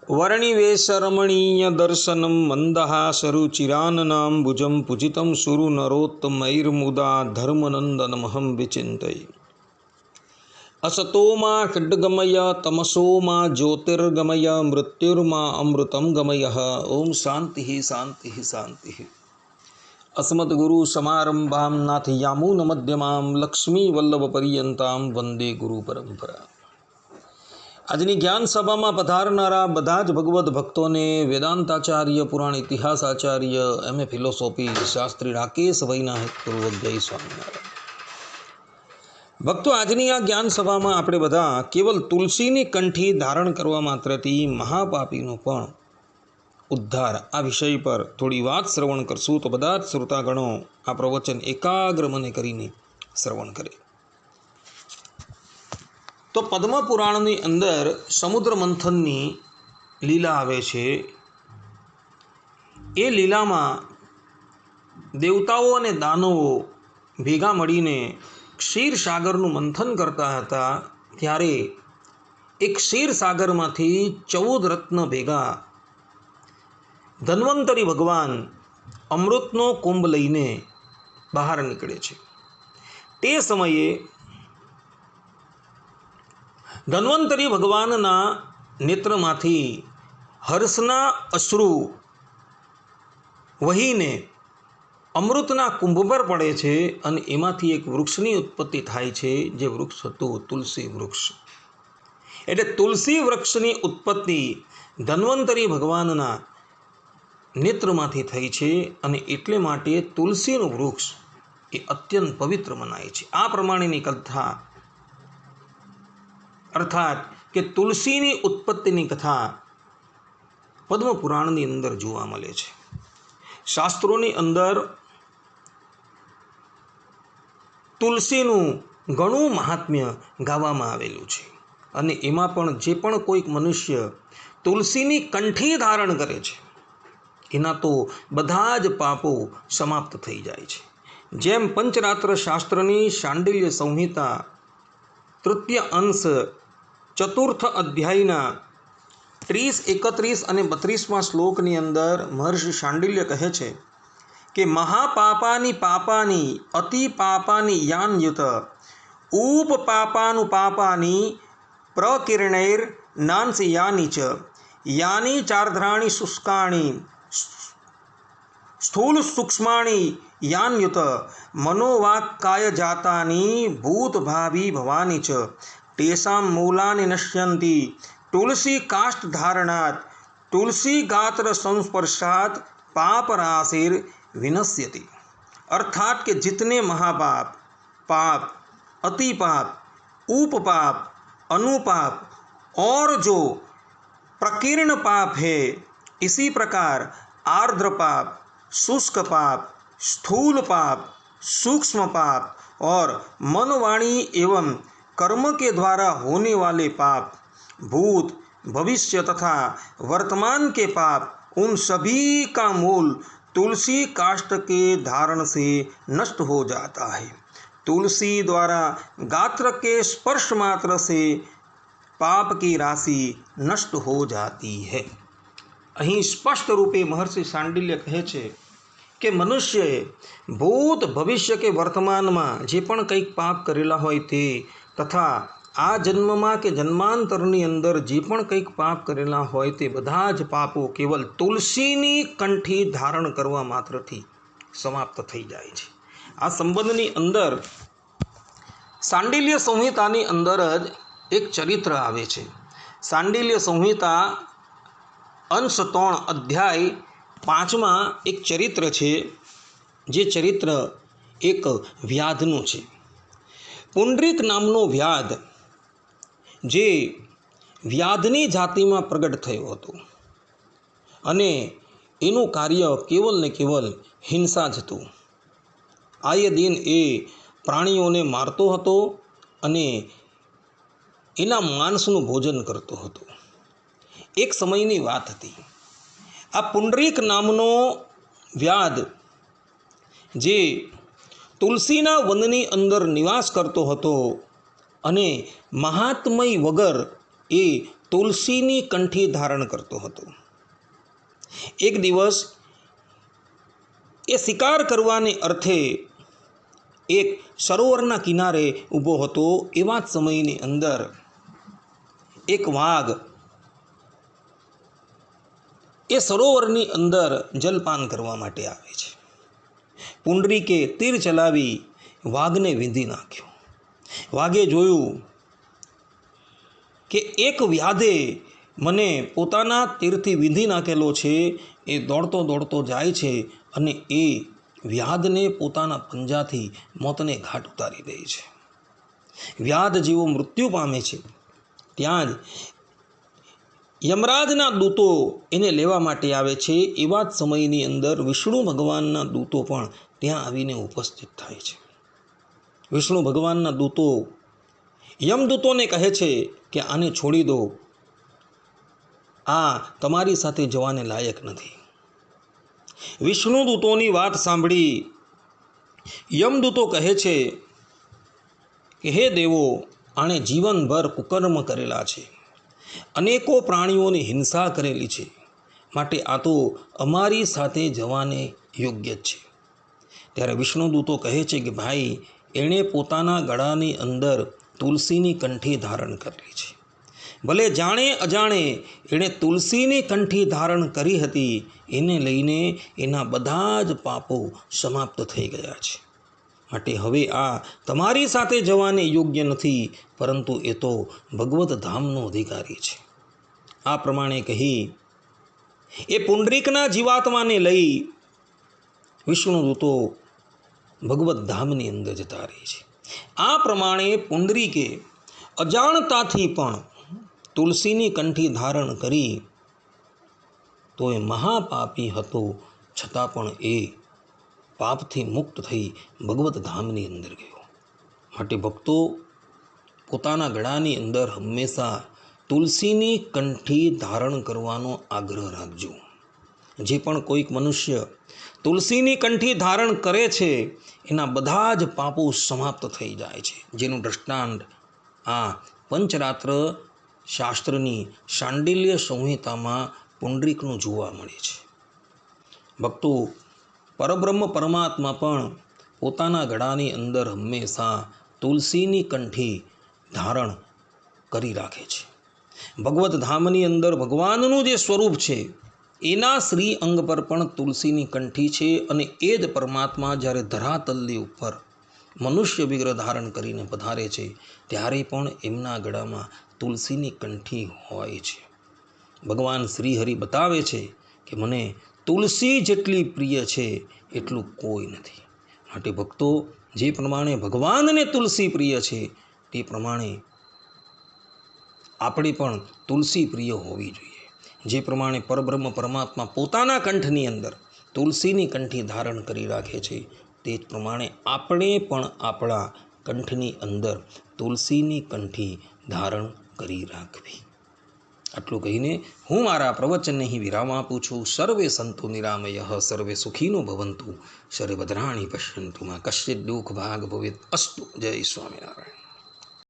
वर्णिवेशरमणीय दर्शनं मन्दहासरुचिराननां भुजं पूजितं सुरु नरोत्तमैर्मुदा धर्मनन्दनमहं विचिन्तये। असतो मा खड्गमय तमसो मा ज्योतिर्गमय मृत्युर्मा अमृतं गमय। ओम शांति शांति शांति। अस्मद्गुरु समारंभां नाथयामुन मध्यमां लक्ष्मी वल्लभ पर्यंतां वंदे गुरु परंपरा। આજની જ્ઞાન સભામાં પધારનારા બધા જ ભગવદ્ ભક્તોને વેદાંતાચાર્ય, પુરાણ ઇતિહાસાચાર્ય, એમએ ફિલોસોફી શાસ્ત્રી રાકેશભાઈના હેતપૂર્વક જય સ્વામિનારાયણ। ભક્તો, આજની આ જ્ઞાન સભામાં આપણે બધા કેવલ તુલસીની કંઠી ધારણ કરવા માત્રથી મહાપાપીનો પણ ઉદ્ધાર આ વિષય પર થોડી વાત શ્રવણ કરશું, તો બધા જ શ્રોતાગણો આ પ્રવચન એકાગ્ર મને કરીને શ્રવણ કરે। તો પદ્મ પુરાણની અંદર સમુદ્ર મંથનની લીલા આવે છે। એ લીલામાં દેવતાઓ અને દાનવો ભેગા મળીને ક્ષીરસાગરનું મંથન કરતા હતા, ત્યારે એક ક્ષીરસાગરમાંથી 14 રત્ન ભેગા ધન્વંતરી ભગવાન અમૃતનો કુંભ લઈને બહાર નીકળે છે। તે સમયે ધન્વંતરી ભગવાનના નેત્રમાંથી હર્ષના અશ્રુ વહીને અમૃતના કુંભ પર પડે છે અને એમાંથી એક વૃક્ષની ઉત્પત્તિ થાય છે, જે વૃક્ષ હતું તુલસી વૃક્ષ। એટલે તુલસી વૃક્ષની ઉત્પત્તિ ધન્વંતરી ભગવાનના નેત્રમાંથી થઈ છે અને એટલે માટે તુલસીનું વૃક્ષ એ અત્યંત પવિત્ર મનાય છે। આ પ્રમાણેની કથા, અર્થાત કે તુલસીની ઉત્પત્તિની કથા પદ્મ પુરાણની અંદર જોવા મળે છે। શાસ્ત્રોની અંદર તુલસીનું ઘણું મહાત્મ્ય ગાવામાં આવેલું છે અને એમાં પણ જે પણ કોઈક મનુષ્ય તુલસીની કંઠી ધારણ કરે છે એના તો બધા જ પાપો સમાપ્ત થઈ જાય છે। જેમ પંચરાત્ર શાસ્ત્રની શાંડિલ્ય સંહિતા તૃતીય અંશ ચતુર્થ અધ્યાયના 30, 31 અને 32મા શ્લોકની અંદર મહર્ષિ શાંડિલ્ય કહે છે કે મહાપાપાની પાપાની અતિ પાપાની યાન્યુત ઉપપાપાનું પાપાની પ્રકિરણૈર નાંસ યાની ચ યાની ચાર્ધ્રાણી શુષ્કાણી સ્થૂલ સૂક્ષ્માણી યાન્યુત મનોવાક્કાય જાતાની ભૂત ભાવી ભવાની ચ તેષાં મૂલાની નશ્યંતી તુલસી કાષ્ઠ ધારણાત તુલસી ગાત્ર સંસ્પર્શાત पाप राशिर विनश्यति। अर्थात कि जितने महापाप, पाप, अति पाप, उपपाप, अनुपाप और जो प्रकीर्ण पाप है, इसी प्रकार आर्द्र पाप, शुष्क पाप, स्थूल पाप, सूक्ष्म पाप और मनवाणी एवं कर्म के द्वारा होने वाले पाप, भूत, भविष्य तथा वर्तमान के पाप, उन सभी का मूल तुलसी काष्ठ के धारण से नष्ट हो जाता है। तुलसी द्वारा गात्र के स्पर्श मात्र से पाप की राशि नष्ट हो जाती है। અહીં સ્પષ્ટ રૂપે મહર્ષિ શાંડિલ્ય કહે છે કે મનુષ્યએ ભૂત, ભવિષ્ય કે વર્તમાનમાં જે પણ કંઈક પાપ કરેલા હોય તે તથા આ જન્મમાં કે જન્માંતરની અંદર જે પણ કંઈક પાપ કરેલા હોય તે બધા જ પાપો કેવલ તુલસીની કંઠી ધારણ કરવા માત્રથી સમાપ્ત થઈ જાય છે। આ સંબંધની અંદર શાંડિલ્ય સંહિતાની અંદર જ એક ચરિત્ર આવે છે। શાંડિલ્ય સંહિતા અંશ 3 અધ્યાય 5માં એક ચરિત્ર છે, જે ચરિત્ર એક વ્યાધનું છે। પુંડરીક નામનો વ્યાધ જે વ્યાધની જાતિમાં પ્રગટ થયો હતો અને એનું કાર્ય કેવલ ને કેવલ હિંસા જ હતું। આયે દિન એ પ્રાણીઓને મારતો હતો અને એના માંસનું ભોજન કરતો હતો। એક સમયની વાત હતી, આ પુંડરીક નામનો વ્યાધ જે તુલસીના વનની અંદર નિવાસ કરતો હતો અને મહાત્મય વગર એ તુલસીની કંઠી ધારણ કરતો હતો. એક દિવસ એ શિકાર કરવાને અર્થે એક સરોવરના કિનારે ઊભો હતો. એવા જ સમયની અંદર એક વાઘ એ સરોવરની અંદર જલપાન કરવા માટે આવે છે. પુંડરીકે તીર ચલાવી વાઘને વીંધી નાખ્યો. વાઘે જોયું કે એક વ્યાધે મને પોતાના તીરથી વીંધી નાખેલો છે. એ દોડતો દોડતો જાય છે અને એ વ્યાધને પોતાના પંજાથી મોતને ઘાટ ઉતારી દે છે. વ્યાધ જેવો મૃત્યુ પામે છે ત્યાં જ યમરાજના દૂતો એને લેવા માટે આવે છે. એવા જ સમયની અંદર વિષ્ણુ ભગવાનના દૂતો પણ ત્યાં આવીને ઉપસ્થિત થાય છે. વિષ્ણુ ભગવાનના દૂતો યમદૂતોને કહે છે કે આને છોડી દો, આ તમારી સાથે જવાને લાયક નથી. વિષ્ણુ દૂતોની વાત સાંભળી યમદૂતો કહે છે કે હે દેવો, આણે જીવનભર કુકર્મ કરેલા છે, અનેકો પ્રાણીઓની હિંસા કરેલી છે, માટે આ તો અમારી સાથે જવાને યોગ્ય જ છે. ત્યારે વિષ્ણુદૂતો કહે છે કે ભાઈ, એણે પોતાના ગળાની અંદર તુલસીની કંઠી ધારણ કરેલી છે. ભલે જાણે અજાણે એણે તુલસીની કંઠી ધારણ કરી હતી, એને લઈને એના બધા જ પાપો સમાપ્ત થઈ ગયા છે. માટે હવે આ તમારી સાથે જવાને યોગ્ય નથી, પરંતુ એ તો ભગવત ધામનો અધિકારી છે. આ પ્રમાણે કહી એ પુંડરીકના જીવાત્માને લઈ વિષ્ણુદૂતો ભગવત ધામની અંદર જતા રહે છે. આ પ્રમાણે પુંડરીકે અજાણતાથી પણ તુલસીની કંઠી ધારણ કરી, તો એ મહાપાપી હતો, છતાં પણ એ પાપથી મુક્ત થઈ ભગવત ધામની અંદર ગયો. માટે ભક્તો, પોતાના ગળાની અંદર હંમેશા તુલસીની કંઠી ધારણ કરવાનો આગ્રહ રાખજો. જે પણ કોઈક મનુષ્ય તુલસીની કંઠી ધારણ કરે છે, એના બધા જ પાપો સમાપ્ત થઈ જાય છે. જેનું દ્રષ્ટાંત આ પંચરાત્ર શાસ્ત્રની શાંડિલ્ય સંહિતામાં પુંડરીકનું જોવા મળે છે. ભક્તો, પરબ્રહ્મ પરમાત્મા પણ પોતાના ગળાની અંદર હંમેશા તુલસીની કંઠી ધારણ કરી રાખે છે. ભગવત ધામની અંદર ભગવાનનું જે સ્વરૂપ છે, એના શ્રી અંગ પર પણ તુલસીની કંઠી છે. અને એ જ પરમાત્મા જ્યારે ધરાતલની ઉપર મનુષ્ય વિગ્રહ ધારણ કરીને પધારે છે, ત્યારે પણ એમના ગળામાં તુલસીની કંઠી હોય છે. ભગવાન શ્રીહરિ બતાવે છે કે મને તુલસી જેટલી પ્રિય છે એટલું કોઈ નથી. માટે ભક્તો, જે પ્રમાણે ભગવાનને તુલસી પ્રિય છે, તે પ્રમાણે આપણે પણ તુલસી પ્રિય હોવી જોઈએ. જે પ્રમાણે પરબ્રહ્મ પરમાત્મા પોતાના કંઠની અંદર તુલસીની કંઠી ધારણ કરી રાખે છે, તે જ પ્રમાણે આપણે પણ આપણા કંઠની અંદર તુલસીની કંઠી ધારણ કરી રાખવી. આટલું કહીને હું મારા પ્રવચનને અહીં વિરામ આપું છું. સર્વે સંતુ નિરામયઃ, સર્વે સુખીનો ભવંતુ, સર્વે ભદ્રાણિ પશ્યન્તુ, મા કશ્ચિદ દુઃખ ભાગ ભવેત અસ્તુ. જય સ્વામિનારાયણ.